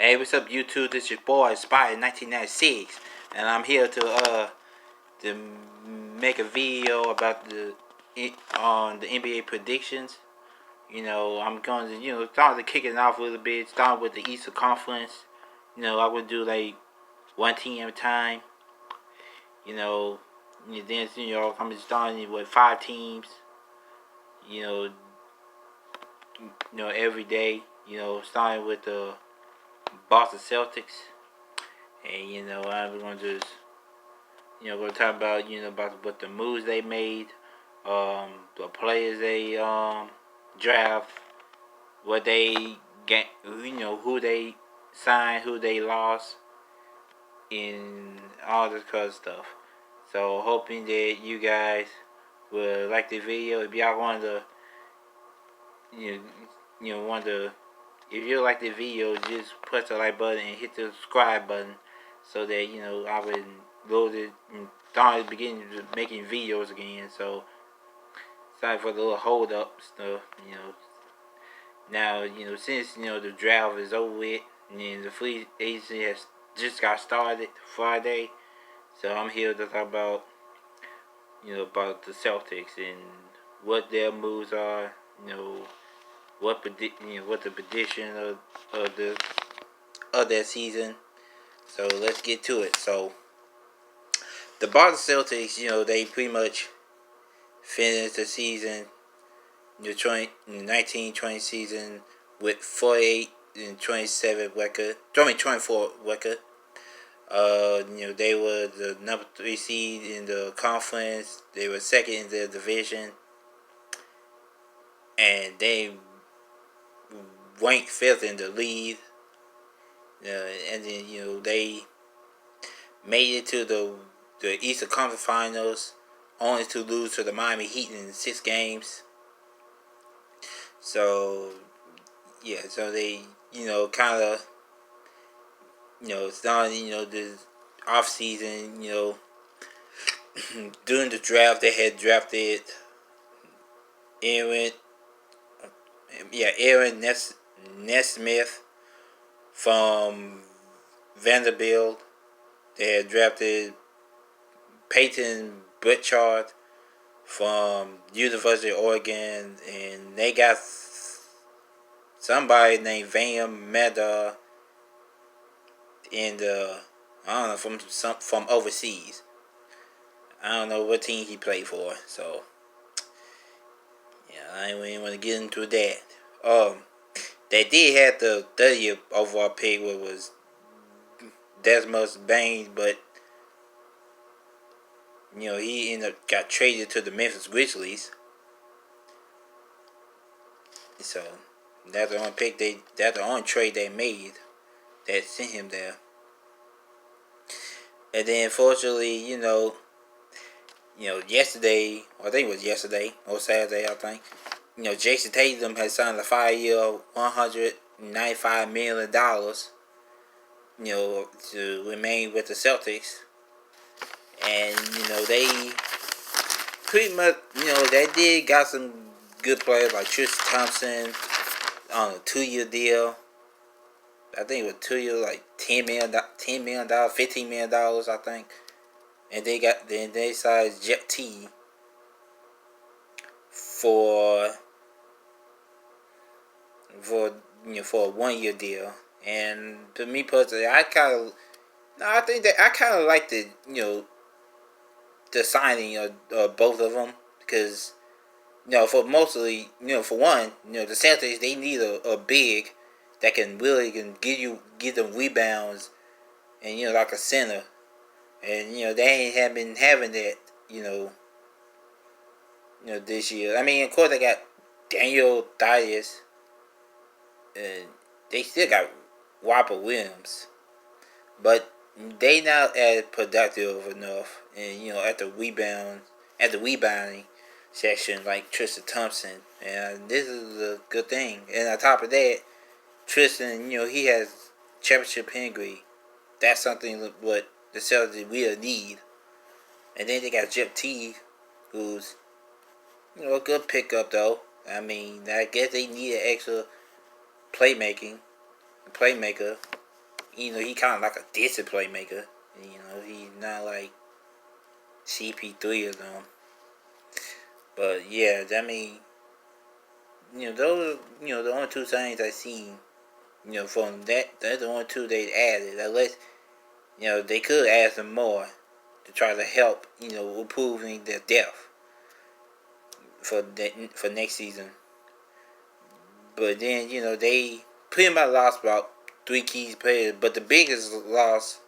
Hey, what's up, YouTube? This is your boy Spy 1996, and I'm here to make a video about on the NBA predictions. I'm going to start to kick it off a little bit. Start with the Eastern Conference. I would do like one team at a time. Then I'm starting with 5 teams. You know, every day. Starting with the Boston Celtics. And I'm going to just going to talk about about what the moves they made, the players they draft, what they get, who they signed, who they lost, and all this kind of stuff. So hoping that you guys will like the video. If y'all want to, you want to, if you like the video, just press the like button and hit the subscribe button, so that I would load it and start beginning making videos again. So sorry for the little hold up stuff. Now since the draft is over with and the free agency has just got started Friday, so I'm here to talk about about the Celtics and what their moves are. What what the prediction of that season. So let's get to it. So the Boston Celtics, they pretty much finished the season, the 1920 season with 48 and 27 record. 24 record. They were the number 3 seed in the conference. They were second in the division, and they ranked 5th in the league. And then they made it to the Eastern Conference Finals, only to lose to the Miami Heat in 6 games. So so they kind of starting this off season. During the draft they had drafted Aaron Nesmith from Vanderbilt. They had drafted Peyton Pritchard from University of Oregon, and they got somebody named Van Meadow in the I don't know from overseas. I don't know what team he played for, so I ain't even want to get into that. They did have the 30th overall pick, which was Desmond Bain, but he ended up got traded to the Memphis Grizzlies. So that's the only that's the only trade they made that sent him there. And then unfortunately, yesterday, I think it was yesterday or Saturday, I think. Jason Tatum has signed a 5-year, $195 million. To remain with the Celtics. And they pretty much, they did got some good players like Tristan Thompson on a 2-year deal. I think it was 2 years, like $10 million, $15 million, I think. And they signed Jet T for a 1-year deal. And to me personally, I kind of like the signing of both of them, because for mostly for one, the Celtics, they need a big that can really give them rebounds and like a center, and they ain't been having that this year. I mean, of course they got Daniel Dias, and they still got Robert Williams, but they not as productive enough, and at the rebounding section like Tristan Thompson, and this is a good thing. And on top of that, Tristan, he has championship pedigree. That's something what the Celtics really need. And then they got Jeff T, who's a good pickup though. I mean, I guess they need an extra playmaker. he kind of like a decent playmaker. He's not like CP3 or them. But yeah, I mean, those the only two things I seen. From that, that's the only two they added. Unless they could add some more to try to help improving their depth for next season. But then they pretty much lost about three key players. But the biggest loss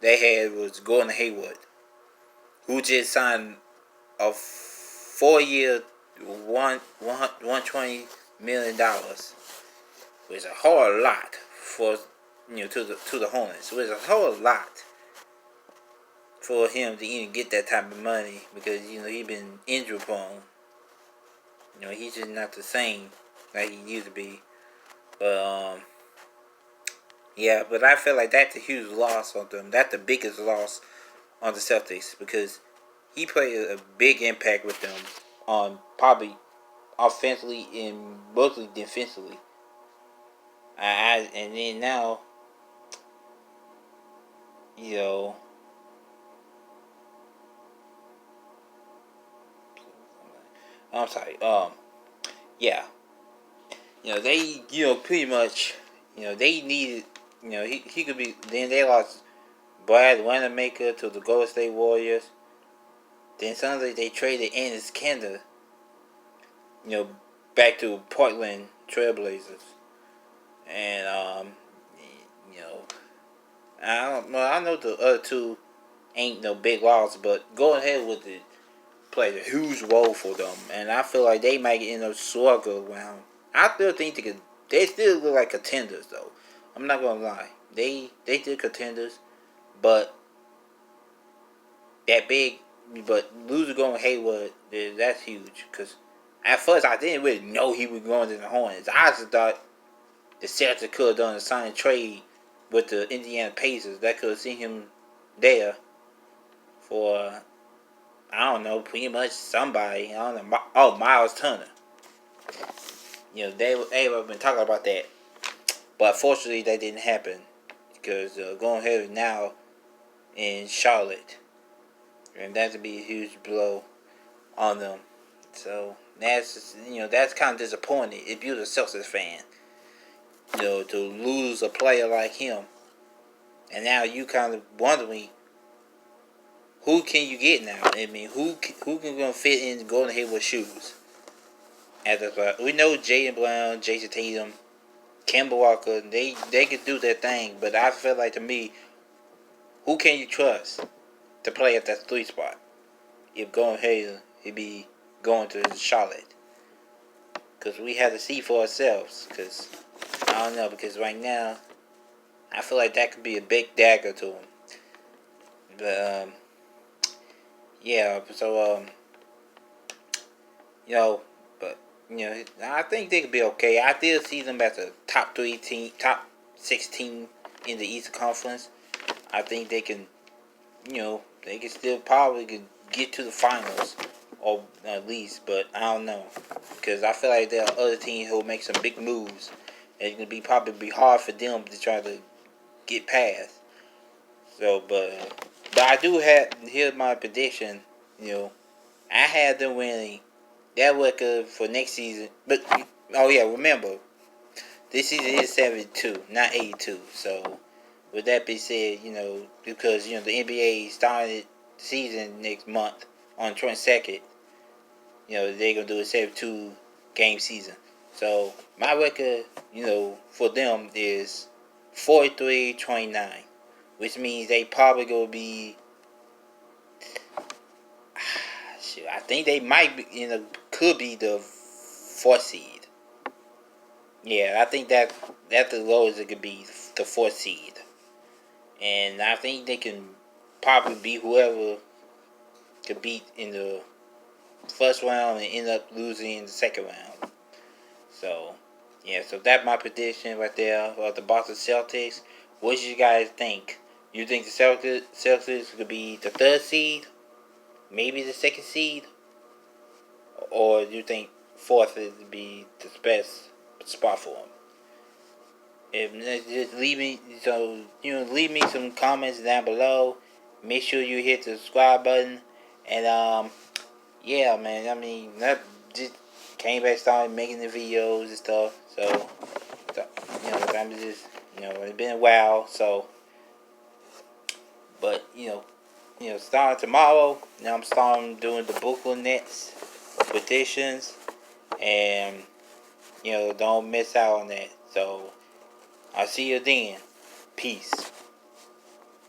they had was Gordon Hayward, who just signed a 4-year, $120 million, which is a whole lot for to the Hornets. Which is a whole lot for him to even get that type of money because he been injury prone. He's just not the same like he used to be. But yeah, but I feel like that's a huge loss on them. That's the biggest loss on the Celtics because he played a big impact with them on probably offensively and mostly defensively. And then now, you know, I'm sorry. Yeah, they, pretty much, they needed, he could be. Then they lost Brad Wanamaker to the Golden State Warriors. Then suddenly they traded Enes Kanter, you know, back to Portland Trailblazers, and you know, I don't know. I know the other two ain't no big loss, but go ahead with it. Played a huge role for them, and I feel like they might end up struggle around. I still think they still look like contenders though. I'm not gonna lie, they still contenders, but that big, but losing going Hayward, that's huge. Cause at first I didn't really know he was going to the Hornets. I just thought the Celtics could have done a sign trade with the Indiana Pacers. That could have seen him there for I don't know, pretty much somebody. I don't know. Oh, Miles Turner. They've been talking about that, but fortunately that didn't happen because going ahead now in Charlotte, and that would be a huge blow on them. So that's kind of disappointing if you're a Celtics fan. To lose a player like him, and now you kind of wondering who can you get now. I mean, who can gonna fit in Golden Hayward's shoes? We know Jaylen Brown, Jason Tatum, Kemba Walker, they could do their thing, but I feel like to me, who can you trust to play at that 3 spot? If Golden Hayward, he'd be going to Charlotte. Because we have to see for ourselves. Because, I don't know, because right now, I feel like that could be a big dagger to him. But, yeah, so, but, I think they could be okay. I still see them as a top 6 team in the Eastern Conference. I think they can, they can still probably get to the finals, or at least, but I don't know. Because I feel like there are other teams who will make some big moves. And it's going to probably be hard for them to try to get past. So, but I do here's my prediction, I have them winning that record for next season. But, oh yeah, remember, this season is 72, not 82. So, with that being said, because, the NBA started the season next month on the 22nd, they're going to do a 72 game season. So, my record, for them is 43-29, which means they probably going to be, I think they might be, could be the 4th seed. Yeah, I think that's the lowest it could be, the 4th seed. And I think they can probably beat whoever could beat in the first round and end up losing in the second round. So, yeah, so that's my prediction right there of the Boston Celtics. What do you guys think? You think the Celtics could be the 3rd seed? Maybe the 2nd seed? Or do you think 4th would be the best spot for them? If just leave me, so leave me some comments down below. Make sure you hit the subscribe button, and yeah, man. I mean, that just came back, started making the videos and stuff. So I'm just, it's been a while. So, but starting tomorrow, I'm starting doing the Brooklyn Nets petitions, and don't miss out on that. So, I'll see you then. Peace.